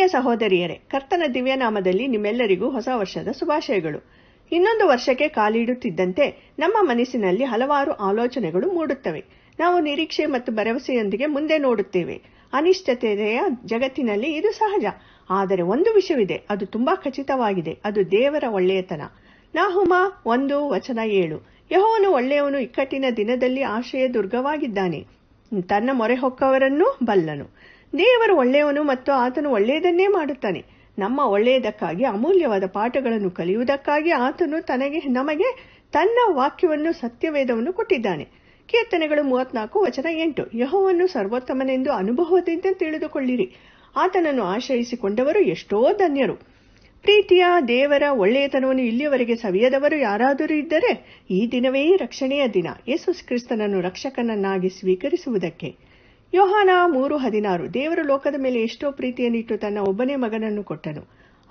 ಸಹೋದರಿಯರೇ, ಕರ್ತನ ದಿವ್ಯನಾಮದಲ್ಲಿ ನಿಮ್ಮೆಲ್ಲರಿಗೂ ಹೊಸ ವರ್ಷದ ಶುಭಾಶಯಗಳು. ಇನ್ನೊಂದು ವರ್ಷಕ್ಕೆ ಕಾಲಿಡುತ್ತಿದ್ದಂತೆ ನಮ್ಮ ಮನಸ್ಸಿನಲ್ಲಿ ಹಲವಾರು ಆಲೋಚನೆಗಳು ಮೂಡುತ್ತವೆ. ನಾವು ನಿರೀಕ್ಷೆ ಮತ್ತು ಭರವಸೆಯೊಂದಿಗೆ ಮುಂದೆ ನೋಡುತ್ತೇವೆ. ಅನಿಶ್ಚಿತತೆಯ ಜಗತ್ತಿನಲ್ಲಿ ಇದು ಸಹಜ. ಆದರೆ ಒಂದು ವಿಷಯವಿದೆ, ಅದು ತುಂಬಾ ಖಚಿತವಾಗಿದೆ. ಅದು ದೇವರ ಒಳ್ಳೆಯತನ. ನಾಹುಮ 1:7. ಯೆಹೋವನು ಒಳ್ಳೆಯವನು, ಇಕ್ಕಟ್ಟಿನ ದಿನದಲ್ಲಿ ಆಶ್ರಯ ದುರ್ಗವಾಗಿದ್ದಾನೆ, ತನ್ನ ಮೊರೆ ಹೊಕ್ಕವರನ್ನು ಬಲ್ಲನು. ದೇವರು ಒಳ್ಳೆಯವನು ಮತ್ತು ಆತನು ಒಳ್ಳೆಯದನ್ನೇ ಮಾಡುತ್ತಾನೆ. ನಮ್ಮ ಒಳ್ಳೆಯದಕ್ಕಾಗಿ, ಅಮೂಲ್ಯವಾದ ಪಾಠಗಳನ್ನು ಕಲಿಯುವುದಕ್ಕಾಗಿ ಆತನು ನಮಗೆ ತನ್ನ ವಾಕ್ಯವನ್ನು, ಸತ್ಯವೇದವನ್ನು ಕೊಟ್ಟಿದ್ದಾನೆ. ಕೀರ್ತನೆಗಳು 34:8. ಯೆಹೋವನು ಸರ್ವೋತ್ತಮನೆಂದು ಅನುಭವದಿಂದ ತಿಳಿದುಕೊಳ್ಳಿರಿ, ಆತನನ್ನು ಆಶ್ರಯಿಸಿಕೊಂಡವರು ಎಷ್ಟೋ ಧನ್ಯರು. ಪ್ರೀತಿಯ ದೇವರ ಒಳ್ಳೆಯತನವನ್ನು ಇಲ್ಲಿಯವರೆಗೆ ಸವಿಯದವರು ಯಾರಾದರೂ ಇದ್ದರೆ ಈ ದಿನವೇ ರಕ್ಷಣೆಯ ದಿನ, ಯೇಸು ಕ್ರಿಸ್ತನನ್ನು ರಕ್ಷಕನನ್ನಾಗಿ ಸ್ವೀಕರಿಸುವುದಕ್ಕೆ. ಯೋಹಾನ 3:16. ದೇವರು ಲೋಕದ ಮೇಲೆ ಎಷ್ಟೋ ಪ್ರೀತಿಯನ್ನಿಟ್ಟು ತನ್ನ ಒಬ್ಬನೇ ಮಗನನ್ನು ಕೊಟ್ಟನು.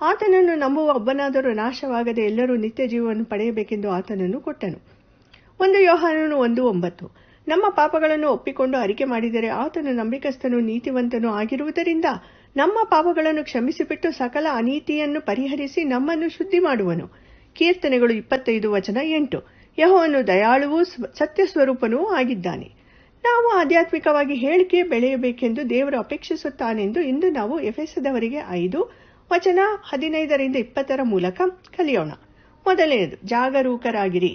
ಆತನನ್ನು ನಂಬುವ ಒಬ್ಬನಾದರೂ ನಾಶವಾಗದೆ ಎಲ್ಲರೂ ನಿತ್ಯ ಜೀವವನ್ನು ಪಡೆಯಬೇಕೆಂದು ಆತನನ್ನು ಕೊಟ್ಟನು. 1 ಯೋಹಾನ 1:9. ನಮ್ಮ ಪಾಪಗಳನ್ನು ಒಪ್ಪಿಕೊಂಡು ಅರಿಕೆ ಮಾಡಿದರೆ ಆತನು ನಂಬಿಕಸ್ಥನೂ ನೀತಿವಂತನೂ ಆಗಿರುವುದರಿಂದ ನಮ್ಮ ಪಾಪಗಳನ್ನು ಕ್ಷಮಿಸಿಬಿಟ್ಟು ಸಕಲ ಅನೀತಿಯನ್ನು ಪರಿಹರಿಸಿ ನಮ್ಮನ್ನು ಶುದ್ಧಿ ಮಾಡುವನು. ಕೀರ್ತನೆಗಳು 25:8. ಯೆಹೋವನು ದಯಾಳುವೂ ಸತ್ಯಸ್ವರೂಪನೂ ಆಗಿದ್ದಾನೆ. ನಾವು ಆಧ್ಯಾತ್ಮಿಕವಾಗಿ ಹೇಳಿಕೆ ಬೆಳೆಯಬೇಕೆಂದು ದೇವರು ಅಪೇಕ್ಷಿಸುತ್ತಾನೆಂದು ಇಂದು ನಾವು ಎಫೆಸದವರಿಗೆ 5:15-20 ಮೂಲಕ ಕಲಿಯೋಣ. ಮೊದಲನೆಯದು, ಜಾಗರೂಕರಾಗಿರಿ.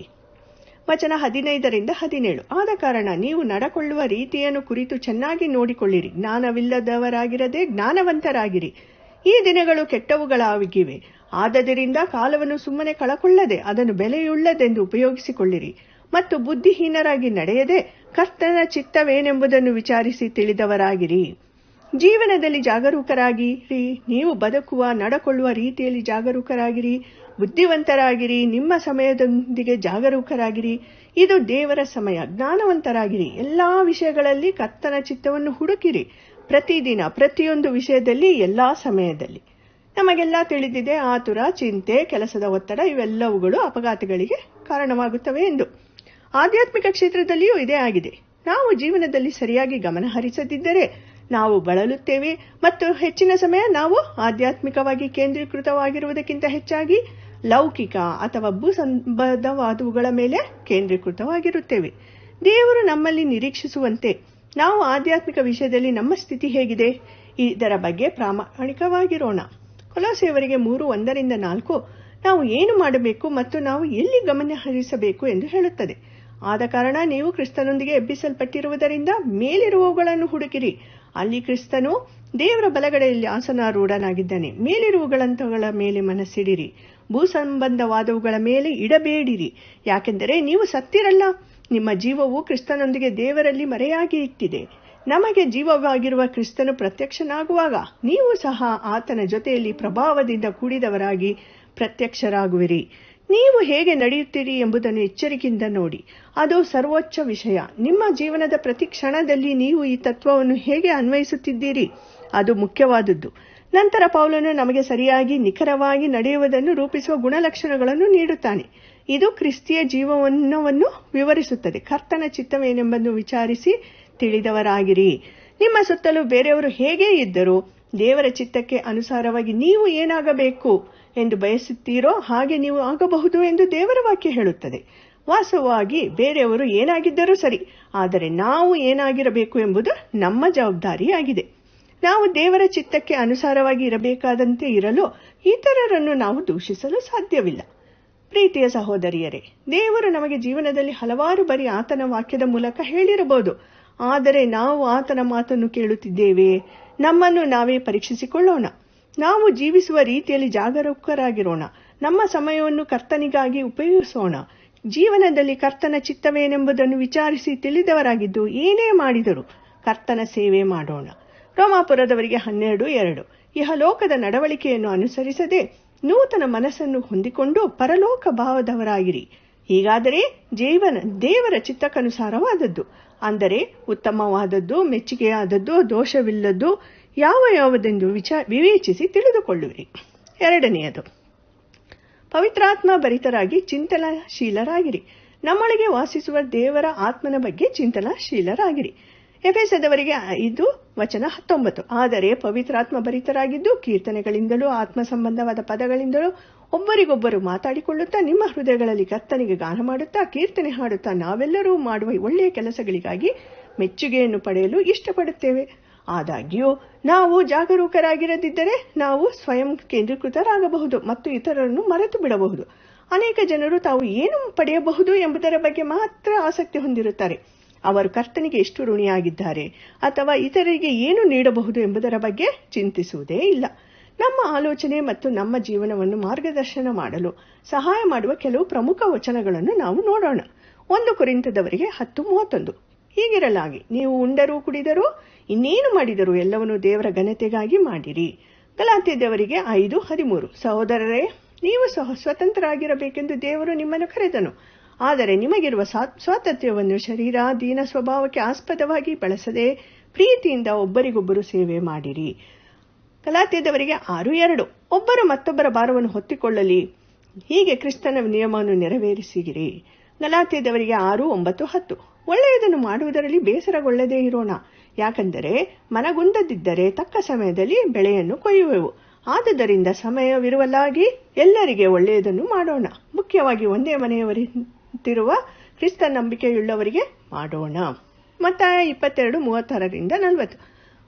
ವಚನ 15-17. ಆದ ಕಾರಣ ನೀವು ನಡಕೊಳ್ಳುವ ರೀತಿಯನ್ನು ಕುರಿತು ಚೆನ್ನಾಗಿ ನೋಡಿಕೊಳ್ಳಿರಿ, ಜ್ಞಾನವಿಲ್ಲದವರಾಗಿರದೆ ಜ್ಞಾನವಂತರಾಗಿರಿ. ಈ ದಿನಗಳು ಕೆಟ್ಟವುಗಳಾಗಿವೆ. ಆದದರಿಂದ ಕಾಲವನ್ನು ಸುಮ್ಮನೆ ಕಳಕೊಳ್ಳದೆ ಅದನ್ನು ಬೆಲೆಯುಳ್ಳದೆಂದು ಉಪಯೋಗಿಸಿಕೊಳ್ಳಿರಿ. ಮತ್ತು ಬುದ್ಧಿಹೀನರಾಗಿ ನಡೆಯದೆ ಕರ್ತನ ಚಿತ್ತವೇನೆಂಬುದನ್ನು ವಿಚಾರಿಸಿ ತಿಳಿದವರಾಗಿರಿ. ಜೀವನದಲ್ಲಿ ಜಾಗರೂಕರಾಗಿರಿ. ನೀವು ಬದುಕುವ, ನಡಕೊಳ್ಳುವ ರೀತಿಯಲ್ಲಿ ಜಾಗರೂಕರಾಗಿರಿ. ಬುದ್ಧಿವಂತರಾಗಿರಿ. ನಿಮ್ಮ ಸಮಯದೊಂದಿಗೆ ಜಾಗರೂಕರಾಗಿರಿ. ಇದು ದೇವರ ಸಮಯ. ಜ್ಞಾನವಂತರಾಗಿರಿ. ಎಲ್ಲಾ ವಿಷಯಗಳಲ್ಲಿ ಕರ್ತನ ಚಿತ್ತವನ್ನು ಹುಡುಕಿರಿ. ಪ್ರತಿದಿನ, ಪ್ರತಿಯೊಂದು ವಿಷಯದಲ್ಲಿ, ಎಲ್ಲಾ ಸಮಯದಲ್ಲಿ. ನಮಗೆಲ್ಲ ತಿಳಿದಿದೆ, ಆತುರ, ಚಿಂತೆ, ಕೆಲಸದ ಒತ್ತಡ ಇವೆಲ್ಲವುಗಳು ಅಪಘಾತಗಳಿಗೆ ಕಾರಣವಾಗುತ್ತವೆ ಎಂದು. ಆಧ್ಯಾತ್ಮಿಕ ಕ್ಷೇತ್ರದಲ್ಲಿಯೂ ಇದೇ ಆಗಿದೆ. ನಾವು ಜೀವನದಲ್ಲಿ ಸರಿಯಾಗಿ ಗಮನ ಹರಿಸದಿದ್ದರೆ ನಾವು ಬಳಲುತ್ತೇವೆ ಮತ್ತು ಹೆಚ್ಚಿನ ಸಮಯ ನಾವು ಆಧ್ಯಾತ್ಮಿಕವಾಗಿ ಕೇಂದ್ರೀಕೃತವಾಗಿರುವುದಕ್ಕಿಂತ ಹೆಚ್ಚಾಗಿ ಲೌಕಿಕ ಅಥವಾ ಭೂಸಂಬದ್ಧವಾದವುಗಳ ಮೇಲೆ ಕೇಂದ್ರೀಕೃತವಾಗಿರುತ್ತೇವೆ. ದೇವರು ನಮ್ಮಲ್ಲಿ ನಿರೀಕ್ಷಿಸುವಂತೆ ನಾವು ಆಧ್ಯಾತ್ಮಿಕ ವಿಷಯದಲ್ಲಿ ನಮ್ಮ ಸ್ಥಿತಿ ಹೇಗಿದೆ? ಇದರ ಬಗ್ಗೆ ಪ್ರಾಮಾಣಿಕವಾಗಿರೋಣ. ಕೊಲೋಸೆಯವರಿಗೆ 3:1-4 ನಾವು ಏನು ಮಾಡಬೇಕು ಮತ್ತು ನಾವು ಎಲ್ಲಿ ಗಮನ ಹರಿಸಬೇಕು ಎಂದು ಹೇಳುತ್ತದೆ. ಆದ ಕಾರಣ ನೀವು ಕ್ರಿಸ್ತನೊಂದಿಗೆ ಎಬ್ಬಿಸಲ್ಪಟ್ಟಿರುವುದರಿಂದ ಮೇಲಿರುವವುಗಳನ್ನು ಹುಡುಕಿರಿ. ಅಲ್ಲಿ ಕ್ರಿಸ್ತನು ದೇವರ ಬಲಗಡೆಯಲ್ಲಿ ಆಸನಾರೂಢನಾಗಿದ್ದಾನೆ. ಮೇಲಿರುವವುಗಳಂತಗಳ ಮೇಲೆ ಮನಸ್ಸಿಡಿರಿ, ಭೂಸಂಬಂಧವಾದವುಗಳ ಮೇಲೆ ಇಡಬೇಡಿರಿ. ಯಾಕೆಂದರೆ ನೀವು ಸತ್ತಿರಲ್ಲ, ನಿಮ್ಮ ಜೀವವು ಕ್ರಿಸ್ತನೊಂದಿಗೆ ದೇವರಲ್ಲಿ ಮರೆಯಾಗಿ ಇಟ್ಟಿದೆ. ನಮಗೆ ಜೀವವಾಗಿರುವ ಕ್ರಿಸ್ತನು ಪ್ರತ್ಯಕ್ಷನಾಗುವಾಗ ನೀವು ಸಹ ಆತನ ಜೊತೆಯಲ್ಲಿ ಪ್ರಭಾವದಿಂದ ಕೂಡಿದವರಾಗಿ ಪ್ರತ್ಯಕ್ಷರಾಗುವಿರಿ. ನೀವು ಹೇಗೆ ನಡೆಯುತ್ತೀರಿ ಎಂಬುದನ್ನು ಎಚ್ಚರಿಕೆಯಿಂದ ನೋಡಿ. ಅದು ಸರ್ವೋಚ್ಚ ವಿಷಯ. ನಿಮ್ಮ ಜೀವನದ ಪ್ರತಿ ಕ್ಷಣದಲ್ಲಿ ನೀವು ಈ ತತ್ವವನ್ನು ಹೇಗೆ ಅನ್ವಯಿಸುತ್ತಿದ್ದೀರಿ, ಅದು ಮುಖ್ಯವಾದದ್ದು. ನಂತರ ಪೌಲನು ನಮಗೆ ಸರಿಯಾಗಿ, ನಿಖರವಾಗಿ ನಡೆಯುವುದನ್ನು ರೂಪಿಸುವ ಗುಣಲಕ್ಷಣಗಳನ್ನು ನೀಡುತ್ತಾನೆ. ಇದು ಕ್ರಿಸ್ತಿಯ ಜೀವನವನ್ನು ವಿವರಿಸುತ್ತದೆ. ಕರ್ತನ ಚಿತ್ತವೇನೆಂಬುದನ್ನು ವಿಚಾರಿಸಿ ತಿಳಿದವರಾಗಿರಿ. ನಿಮ್ಮ ಸುತ್ತಲೂ ಬೇರೆಯವರು ಹೇಗೆ ಇದ್ದರೂ ದೇವರ ಚಿತ್ತಕ್ಕೆ ಅನುಸಾರವಾಗಿ ನೀವು ಏನಾಗಬೇಕು ಎಂದು ಬಯಸುತ್ತೀರೋ ಹಾಗೆ ನೀವು ಆಗಬಹುದು ಎಂದು ದೇವರ ವಾಕ್ಯ ಹೇಳುತ್ತದೆ. ವಾಸ್ತವವಾಗಿ ಬೇರೆಯವರು ಏನಾಗಿದ್ದರೂ ಸರಿ, ಆದರೆ ನಾವು ಏನಾಗಿರಬೇಕು ಎಂಬುದು ನಮ್ಮ ಜವಾಬ್ದಾರಿಯಾಗಿದೆ. ನಾವು ದೇವರ ಚಿತ್ತಕ್ಕೆ ಅನುಸಾರವಾಗಿ ಇರಬೇಕಾದಂತೆ ಇರಲು ಇತರರನ್ನು ನಾವು ದೂಷಿಸಲು ಸಾಧ್ಯವಿಲ್ಲ. ಪ್ರೀತಿಯ ಸಹೋದರಿಯರೇ, ದೇವರು ನಮಗೆ ಜೀವನದಲ್ಲಿ ಹಲವಾರು ಬಾರಿ ಆತನ ವಾಕ್ಯದ ಮೂಲಕ ಹೇಳಿರಬಹುದು. ಆದರೆ ನಾವು ಆತನ ಮಾತನ್ನು ಕೇಳುತ್ತಿದ್ದೇವೆ? ನಮ್ಮನ್ನು ನಾವೇ ಪರೀಕ್ಷಿಸಿಕೊಳ್ಳೋಣ. ನಾವು ಜೀವಿಸುವ ರೀತಿಯಲ್ಲಿ ಜಾಗರೂಕರಾಗಿರೋಣ. ನಮ್ಮ ಸಮಯವನ್ನು ಕರ್ತನಿಗಾಗಿ ಉಪಯೋಗಿಸೋಣ. ಜೀವನದಲ್ಲಿ ಕರ್ತನ ಚಿತ್ತವೇನೆಂಬುದನ್ನು ವಿಚಾರಿಸಿ ತಿಳಿದವರಾಗಿದ್ದು ಏನೇ ಮಾಡಿದರೂ ಕರ್ತನ ಸೇವೆ ಮಾಡೋಣ. ರೋಮಾಪುರದವರಿಗೆ 12:2. ಇಹಲೋಕದ ನಡವಳಿಕೆಯನ್ನು ಅನುಸರಿಸದೆ ನೂತನ ಮನಸ್ಸನ್ನು ಹೊಂದಿಕೊಂಡು ಪರಲೋಕ ಭಾವದವರಾಗಿರಿ. ಹೀಗಾದರೆ ದೇವರ ಚಿತ್ತಕ್ಕನುಸಾರವಾದದ್ದು, ಅಂದರೆ ಉತ್ತಮವಾದದ್ದು, ಮೆಚ್ಚುಗೆಯಾದದ್ದು, ದೋಷವಿಲ್ಲದ್ದು ಯಾವುದೆಂದು ವಿವೇಚಿಸಿ ತಿಳಿದುಕೊಳ್ಳುವಿರಿ. ಎರಡನೆಯದು, ಪವಿತ್ರಾತ್ಮ ಭರಿತರಾಗಿ ಚಿಂತನಶೀಲರಾಗಿರಿ. ನಮ್ಮೊಳಗೆ ವಾಸಿಸುವ ದೇವರ ಆತ್ಮನ ಬಗ್ಗೆ ಚಿಂತನಶೀಲರಾಗಿರಿ. ಎಫೆಸದವರಿಗೆ 5:19. ಆದರೆ ಪವಿತ್ರಾತ್ಮ ಭರಿತರಾಗಿದ್ದು ಕೀರ್ತನೆಗಳಿಂದಲೂ ಆತ್ಮ ಸಂಬಂಧವಾದ ಪದಗಳಿಂದಲೂ ಒಬ್ಬರಿಗೊಬ್ಬರು ಮಾತಾಡಿಕೊಳ್ಳುತ್ತಾ ನಿಮ್ಮ ಹೃದಯಗಳಲ್ಲಿ ಕರ್ತನಿಗೆ ಗಾನ ಮಾಡುತ್ತಾ ಕೀರ್ತನೆ ಹಾಡುತ್ತಾ ನಾವೆಲ್ಲರೂ ಮಾಡುವ ಒಳ್ಳೆಯ ಕೆಲಸಗಳಿಗಾಗಿ ಮೆಚ್ಚುಗೆಯನ್ನು ಪಡೆಯಲು ಇಷ್ಟಪಡುತ್ತೇವೆ. ಆದಾಗ್ಯೂ ನಾವು ಜಾಗರೂಕರಾಗಿರದಿದ್ದರೆ ನಾವು ಸ್ವಯಂ ಕೇಂದ್ರೀಕೃತರಾಗಬಹುದು ಮತ್ತು ಇತರರನ್ನು ಮರೆತು ಬಿಡಬಹುದು. ಅನೇಕ ಜನರು ತಾವು ಏನು ಪಡೆಯಬಹುದು ಎಂಬುದರ ಬಗ್ಗೆ ಮಾತ್ರ ಆಸಕ್ತಿ ಹೊಂದಿರುತ್ತಾರೆ. ಅವರು ಕರ್ತನಿಗೆ ಎಷ್ಟು ಋಣಿಯಾಗಿದ್ದಾರೆ ಅಥವಾ ಇತರರಿಗೆ ಏನು ನೀಡಬಹುದು ಎಂಬುದರ ಬಗ್ಗೆ ಚಿಂತಿಸುವುದೇ ಇಲ್ಲ. ನಮ್ಮ ಆಲೋಚನೆ ಮತ್ತು ನಮ್ಮ ಜೀವನವನ್ನು ಮಾರ್ಗದರ್ಶನ ಮಾಡಲು ಸಹಾಯ ಮಾಡುವ ಕೆಲವು ಪ್ರಮುಖ ವಚನಗಳನ್ನು ನಾವು ನೋಡೋಣ. 1 ಕೊರಿಂಥದವರಿಗೆ 10:31. ಹೀಗಿರಲಾಗಿ ನೀವು ಉಂಡರೂ ಕುಡಿದರೂ ಇನ್ನೇನು ಮಾಡಿದರೂ ಎಲ್ಲವನ್ನೂ ದೇವರ ಘನತೆಗಾಗಿ ಮಾಡಿರಿ. ಗಲಾತ್ಯದವರಿಗೆ 5:13. ಸಹೋದರರೇ, ನೀವು ಸ್ವತಂತ್ರರಾಗಿರಬೇಕೆಂದು ದೇವರು ನಿಮ್ಮನ್ನು ಕರೆದನು. ಆದರೆ ನಿಮಗಿರುವ ಸ್ವಾತಂತ್ರ್ಯವನ್ನು ಶರೀರಾಧೀನ ಸ್ವಭಾವಕ್ಕೆ ಆಸ್ಪದವಾಗಿ ಬಳಸದೆ ಪ್ರೀತಿಯಿಂದ ಒಬ್ಬರಿಗೊಬ್ಬರು ಸೇವೆ ಮಾಡಿರಿ. ಗಲಾತ್ಯದವರಿಗೆ 6:2. ಒಬ್ಬರು ಮತ್ತೊಬ್ಬರ ಭಾರವನ್ನು ಹೊತ್ತಿಕೊಳ್ಳಲಿ, ಹೀಗೆ ಕ್ರಿಸ್ತನ ನಿಯಮವನ್ನು ನೆರವೇರಿಸಿರಿ. ಗಲಾತ್ಯದವರಿಗೆ 6:9-10. ಒಳ್ಳೆಯದನ್ನು ಮಾಡುವುದರಲ್ಲಿ ಬೇಸರಗೊಳ್ಳದೇ ಇರೋಣ, ಯಾಕೆಂದರೆ ಮನಗುಂದದಿದ್ದರೆ ತಕ್ಕ ಸಮಯದಲ್ಲಿ ಬೆಳೆಯನ್ನು ಕೊಯ್ಯುವೆವು. ಆದುದರಿಂದ ಸಮಯವಿರುವಲ್ಲಾಗಿ ಎಲ್ಲರಿಗೆ ಒಳ್ಳೆಯದನ್ನು ಮಾಡೋಣ, ಮುಖ್ಯವಾಗಿ ಒಂದೇ ಮನೆಯವರಂತಿರುವ ಕ್ರಿಸ್ತ ನಂಬಿಕೆಯುಳ್ಳವರಿಗೆ ಮಾಡೋಣ. ಮತ್ತಾಯ 22:36-40.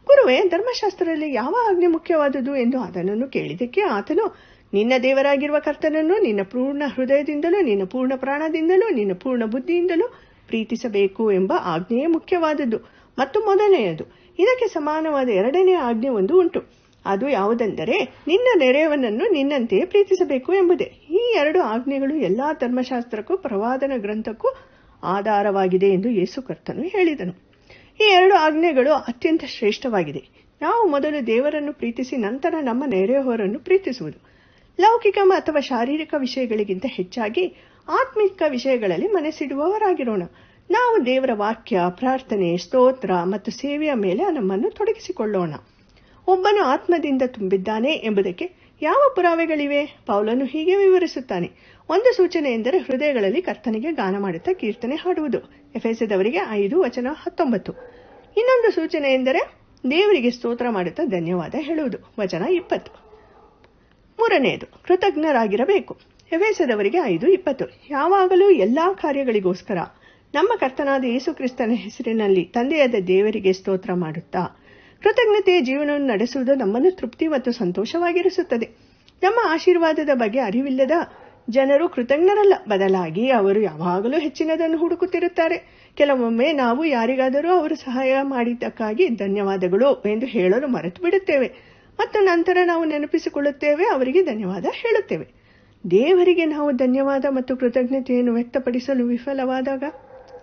ಗುರುವೇ, ಧರ್ಮಶಾಸ್ತ್ರದಲ್ಲಿ ಯಾವ ಆಜ್ಞೆ ಮುಖ್ಯವಾದುದು ಎಂದು ಆತನನ್ನು ಕೇಳಿದಕ್ಕೆ ಆತನು, ನಿನ್ನ ದೇವರಾಗಿರುವ ಕರ್ತನನ್ನು ನಿನ್ನ ಪೂರ್ಣ ಹೃದಯದಿಂದಲೂ ನಿನ್ನ ಪೂರ್ಣ ಪ್ರಾಣದಿಂದಲೂ ನಿನ್ನ ಪೂರ್ಣ ಬುದ್ಧಿಯಿಂದಲೂ ಪ್ರೀತಿಸಬೇಕು ಎಂಬ ಆಜ್ಞೆಯೇ ಮುಖ್ಯವಾದದ್ದು ಮತ್ತು ಮೊದಲನೆಯದು. ಇದಕ್ಕೆ ಸಮಾನವಾದ 2ನೇ ಆಜ್ಞೆ ಒಂದು ಉಂಟು. ಅದು ಯಾವುದೆಂದರೆ, ನಿನ್ನ ನೆರೆಯವನನ್ನು ನಿನ್ನಂತೆಯೇ ಪ್ರೀತಿಸಬೇಕು ಎಂಬುದೇ. ಈ 2 ಆಜ್ಞೆಗಳು ಎಲ್ಲಾ ಧರ್ಮಶಾಸ್ತ್ರಕ್ಕೂ ಪ್ರವಾದನ ಗ್ರಂಥಕ್ಕೂ ಆಧಾರವಾಗಿದೆ ಎಂದು ಯೇಸು ಕರ್ತನು ಹೇಳಿದನು. ಈ 2 ಆಜ್ಞೆಗಳು ಅತ್ಯಂತ ಶ್ರೇಷ್ಠವಾಗಿದೆ. ನಾವು ಮೊದಲು ದೇವರನ್ನು ಪ್ರೀತಿಸಿ ನಂತರ ನಮ್ಮ ನೆರೆಯವರನ್ನು ಪ್ರೀತಿಸುವುದು. ಲೌಕಿಕ ಅಥವಾ ಶಾರೀರಿಕ ವಿಷಯಗಳಿಗಿಂತ ಹೆಚ್ಚಾಗಿ ಆತ್ಮಿಕ ವಿಷಯಗಳಲ್ಲಿ ಮನಸ್ಸಿಡುವವರಾಗಿರೋಣ. ನಾವು ದೇವರ ವಾಕ್ಯ, ಪ್ರಾರ್ಥನೆ, ಸ್ತೋತ್ರ ಮತ್ತು ಸೇವೆಯ ಮೇಲೆ ನಮ್ಮನ್ನು ತೊಡಗಿಸಿಕೊಳ್ಳೋಣ. ಒಬ್ಬನು ಆತ್ಮದಿಂದ ತುಂಬಿದ್ದಾನೆ ಎಂಬುದಕ್ಕೆ ಯಾವ ಪುರಾವೆಗಳಿವೆ? ಪೌಲನು ಹೀಗೆ ವಿವರಿಸುತ್ತಾನೆ. ಒಂದು ಸೂಚನೆ ಎಂದರೆ ಹೃದಯಗಳಲ್ಲಿ ಕರ್ತನಿಗೆ ಗಾನ ಮಾಡುತ್ತಾ ಕೀರ್ತನೆ ಹಾಡುವುದು. ಎಫೆಸದವರಿಗೆ 5:19. ಇನ್ನೊಂದು ಸೂಚನೆ ಎಂದರೆ ದೇವರಿಗೆ ಸ್ತೋತ್ರ ಮಾಡುತ್ತಾ ಧನ್ಯವಾದ ಹೇಳುವುದು. ವಚನ 20. 3ನೇದು ಕೃತಜ್ಞರಾಗಿರಬೇಕು. ಎಫೆಸದವರಿಗೆ 5:20. ಯಾವಾಗಲೂ ಎಲ್ಲಾ ಕಾರ್ಯಗಳಿಗೋಸ್ಕರ ನಮ್ಮ ಕರ್ತನಾದ ಯೇಸು ಕ್ರಿಸ್ತನ ಹೆಸರಿನಲ್ಲಿ ತಂದೆಯಾದ ದೇವರಿಗೆ ಸ್ತೋತ್ರ ಮಾಡುತ್ತಾ ಕೃತಜ್ಞತೆಯ ಜೀವನವನ್ನು ನಡೆಸುವುದು ನಮ್ಮನ್ನು ತೃಪ್ತಿ ಮತ್ತು ಸಂತೋಷವಾಗಿರಿಸುತ್ತದೆ. ನಮ್ಮ ಆಶೀರ್ವಾದದ ಬಗ್ಗೆ ಅರಿವಿಲ್ಲದ ಜನರು ಕೃತಜ್ಞರಲ್ಲ, ಬದಲಾಗಿ ಅವರು ಯಾವಾಗಲೂ ಹೆಚ್ಚಿನದನ್ನು ಹುಡುಕುತ್ತಿರುತ್ತಾರೆ. ಕೆಲವೊಮ್ಮೆ ನಾವು ಯಾರಿಗಾದರೂ ಅವರು ಸಹಾಯ ಮಾಡಿದ್ದಕ್ಕಾಗಿ ಧನ್ಯವಾದಗಳು ಎಂದು ಹೇಳಲು ಮರೆತು ಬಿಡುತ್ತೇವೆ ಮತ್ತು ನಂತರ ನಾವು ನೆನಪಿಸಿಕೊಳ್ಳುತ್ತೇವೆ, ಅವರಿಗೆ ಧನ್ಯವಾದ ಹೇಳುತ್ತೇವೆ. ದೇವರಿಗೆ ನಾವು ಧನ್ಯವಾದ ಮತ್ತು ಕೃತಜ್ಞತೆಯನ್ನು ವ್ಯಕ್ತಪಡಿಸಲು ವಿಫಲವಾದಾಗ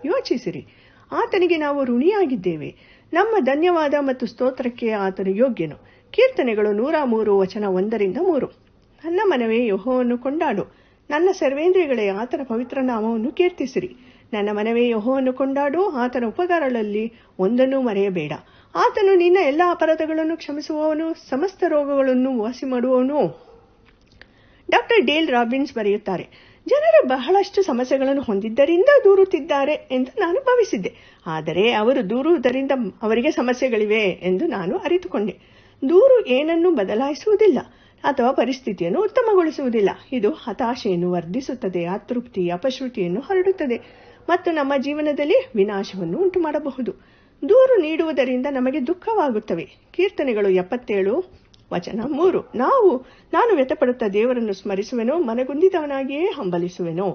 ಯೋಚಿಸಿರಿ, ಆತನಿಗೆ ನಾವು ಋಣಿಯಾಗಿದ್ದೇವೆ. ನಮ್ಮ ಧನ್ಯವಾದ ಮತ್ತು ಸ್ತೋತ್ರಕ್ಕೆ ಆತನು ಯೋಗ್ಯನು. ಕೀರ್ತನೆಗಳು 103 ವಚನ 1-3. ನನ್ನ ಮನವೇ ಯೆಹೋವನನ್ನು ಕೊಂಡಾಡು, ನನ್ನ ಸರ್ವೇಂದ್ರಿಯಗಳೇ ಆತನ ಪವಿತ್ರ ನಾಮವನ್ನು ಕೀರ್ತಿಸಿರಿ. ನನ್ನ ಮನವೇ ಯೆಹೋವನನ್ನು ಕೊಂಡಾಡು, ಆತನ ಉಪಕಾರಗಳಲ್ಲಿ ಒಂದನ್ನೂ ಮರೆಯಬೇಡ. ಆತನು ನಿನ್ನ ಎಲ್ಲ ಅಪರಾಧಗಳನ್ನು ಕ್ಷಮಿಸುವವನು, ಸಮಸ್ತ ರೋಗಗಳನ್ನು ವಾಸಿ ಮಾಡುವವನು. ಡಾಕ್ಟರ್ ಡೇಲ್ ರಾಬಿನ್ಸ್ ಬರೆಯುತ್ತಾರೆ, ಜನರು ಬಹಳಷ್ಟು ಸಮಸ್ಯೆಗಳನ್ನು ಹೊಂದಿದ್ದರಿಂದ ದೂರುತ್ತಿದ್ದಾರೆ ಎಂದು ನಾನು ಭಾವಿಸಿದ್ದೆ. ಆದರೆ ಅವರು ದೂರುವುದರಿಂದ ಅವರಿಗೆ ಸಮಸ್ಯೆಗಳಿವೆ ಎಂದು ನಾನು ಅರಿತುಕೊಂಡೆ. ದೂರು ಏನನ್ನೂ ಬದಲಾಯಿಸುವುದಿಲ್ಲ ಅಥವಾ ಪರಿಸ್ಥಿತಿಯನ್ನು ಉತ್ತಮಗೊಳಿಸುವುದಿಲ್ಲ. ಇದು ಹತಾಶೆಯನ್ನು ವರ್ಧಿಸುತ್ತದೆ, ಅತೃಪ್ತಿ, ಅಪಶ್ರುತಿಯನ್ನು ಹರಡುತ್ತದೆ ಮತ್ತು ನಮ್ಮ ಜೀವನದಲ್ಲಿ ವಿನಾಶವನ್ನು ಉಂಟು ಮಾಡಬಹುದು. ದೂರು ನೀಡುವುದರಿಂದ ನಮಗೆ ದುಃಖವಾಗುತ್ತವೆ. ಕೀರ್ತನೆಗಳು 77 ವಚನ 3. ನಾನು ವ್ಯಥಪಡುತ್ತಾ ದೇವರನ್ನು ಸ್ಮರಿಸುವೆನೋ, ಮನಗುಂದಿದವನಾಗಿಯೇ ಹಂಬಲಿಸುವೆನೋ.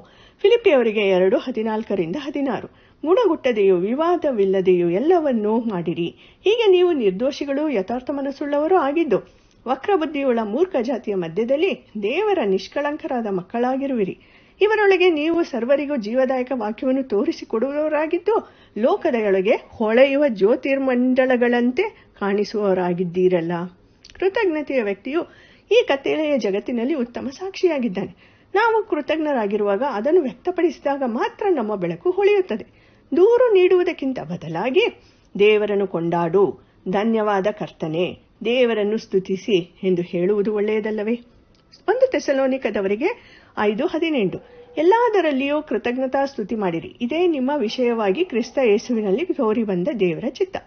ಫಿಲಿಪ್ಪಿಯವರಿಗೆ 2:14-16. ಗುಣಗುಟ್ಟದೆಯೂ ವಿವಾದವಿಲ್ಲದೆಯೂ ಎಲ್ಲವನ್ನೂ ಮಾಡಿರಿ. ಹೀಗೆ ನೀವು ನಿರ್ದೋಷಿಗಳು, ಯಥಾರ್ಥ ಮನಸ್ಸುಳ್ಳವರು ಆಗಿದ್ದು ವಕ್ರಬುದ್ಧಿಯುಳ್ಳ ಮೂರ್ಖ ಜಾತಿಯ ಮಧ್ಯದಲ್ಲಿ ದೇವರ ನಿಷ್ಕಳಂಕರಾದ ಮಕ್ಕಳಾಗಿರುವಿರಿ. ಇವರೊಳಗೆ ನೀವು ಸರ್ವರಿಗೂ ಜೀವದಾಯಕ ವಾಕ್ಯವನ್ನು ತೋರಿಸಿಕೊಡುವವರಾಗಿದ್ದು ಲೋಕದೊಳಗೆ ಹೊಳೆಯುವ ಜ್ಯೋತಿರ್ಮಂಡಲಗಳಂತೆ ಕಾಣಿಸುವವರಾಗಿದ್ದೀರಲ್ಲ. ಕೃತಜ್ಞತೆಯ ವ್ಯಕ್ತಿಯು ಈ ಕತ್ತಲೆಯ ಜಗತ್ತಿನಲ್ಲಿ ಉತ್ತಮ ಸಾಕ್ಷಿಯಾಗಿದ್ದಾನೆ. ನಾವು ಕೃತಜ್ಞರಾಗಿರುವಾಗ ಅದನ್ನು ವ್ಯಕ್ತಪಡಿಸಿದಾಗ ಮಾತ್ರ ನಮ್ಮ ಬೆಳಕು ಹೊಳೆಯುತ್ತದೆ. ದೂರು ನೀಡುವುದಕ್ಕಿಂತ ಬದಲಾಗಿ ದೇವರನ್ನು ಕೊಂಡಾಡು, ಧನ್ಯವಾದ ಕರ್ತನೆ, ದೇವರನ್ನು ಸ್ತುತಿಸಿ ಎಂದು ಹೇಳುವುದು ಒಳ್ಳೆಯದಲ್ಲವೇ? 1 ಥೆಸಲೋನಿಕದವರಿಗೆ 5:18. ಎಲ್ಲದರಲ್ಲಿಯೂ ಕೃತಜ್ಞತಾ ಸ್ತುತಿ ಮಾಡಿರಿ. ಇದೇ ನಿಮ್ಮ ವಿಷಯವಾಗಿ ಕ್ರಿಸ್ತ ಯೇಸುವಿನಲ್ಲಿ ತೋರಿ ಬಂದ ದೇವರ ಚಿತ್ತ.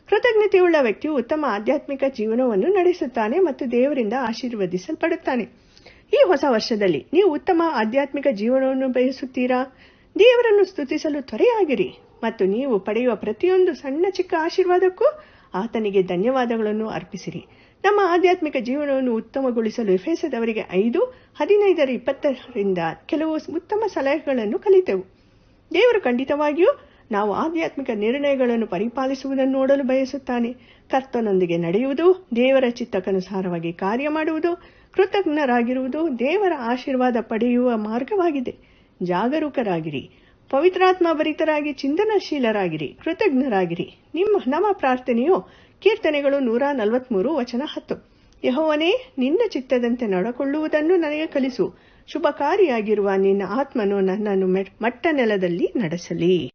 ಕೃತಜ್ಞತೆಯುಳ್ಳ ವ್ಯಕ್ತಿಯು ಉತ್ತಮ ಆಧ್ಯಾತ್ಮಿಕ ಜೀವನವನ್ನು ನಡೆಸುತ್ತಾನೆ ಮತ್ತು ದೇವರಿಂದ ಆಶೀರ್ವದಿಸಲ್ಪಡುತ್ತಾನೆ. ಈ ಹೊಸ ವರ್ಷದಲ್ಲಿ ನೀವು ಉತ್ತಮ ಆಧ್ಯಾತ್ಮಿಕ ಜೀವನವನ್ನು ಬಯಸುತ್ತೀರಾ? ದೇವರನ್ನು ಸ್ತುತಿಸಲು ತ್ವರೆಯಾಗಿರಿ ಮತ್ತು ನೀವು ಪಡೆಯುವ ಪ್ರತಿಯೊಂದು ಸಣ್ಣ ಚಿಕ್ಕ ಆಶೀರ್ವಾದಕ್ಕೂ ಆತನಿಗೆ ಧನ್ಯವಾದಗಳನ್ನು ಅರ್ಪಿಸಿರಿ. ನಮ್ಮ ಆಧ್ಯಾತ್ಮಿಕ ಜೀವನವನ್ನು ಉತ್ತಮಗೊಳಿಸಲು ಎಫೆಸದವರಿಗೆ 5:15-20 ಕೆಲವು ಉತ್ತಮ ಸಲಹೆಗಳನ್ನು ಕಲಿತೆವು. ದೇವರು ಖಂಡಿತವಾಗಿಯೂ ನಾವು ಆಧ್ಯಾತ್ಮಿಕ ನಿರ್ಣಯಗಳನ್ನು ಪರಿಪಾಲಿಸುವುದನ್ನು ನೋಡಲು ಬಯಸುತ್ತಾನೆ. ಕರ್ತನೊಂದಿಗೆ ನಡೆಯುವುದು, ದೇವರ ಚಿತ್ತಕ್ಕನುಸಾರವಾಗಿ ಕಾರ್ಯ ಮಾಡುವುದು, ಕೃತಜ್ಞರಾಗಿರುವುದು ದೇವರ ಆಶೀರ್ವಾದ ಪಡೆಯುವ ಮಾರ್ಗವಾಗಿದೆ. ಜಾಗರೂಕರಾಗಿರಿ, ಪವಿತ್ರಾತ್ಮ ಭರಿತರಾಗಿ ಚಿಂತನಶೀಲರಾಗಿರಿ, ಕೃತಜ್ಞರಾಗಿರಿ. ನಮ್ಮ ಪ್ರಾರ್ಥನೆಯು ಕೀರ್ತನೆಗಳು 143:10. ಯೆಹೋವನೇ, ನಿನ್ನ ಚಿತ್ತದಂತೆ ನಡಕೊಳ್ಳುವುದನ್ನು ನನಗೆ ಕಲಿಸು. ಶುಭಕಾರಿಯಾಗಿರುವ ನಿನ್ನ ಆತ್ಮನು ನನ್ನನ್ನು ಮಟ್ಟ ನೆಲದಲ್ಲಿ ನಡೆಸಲಿ.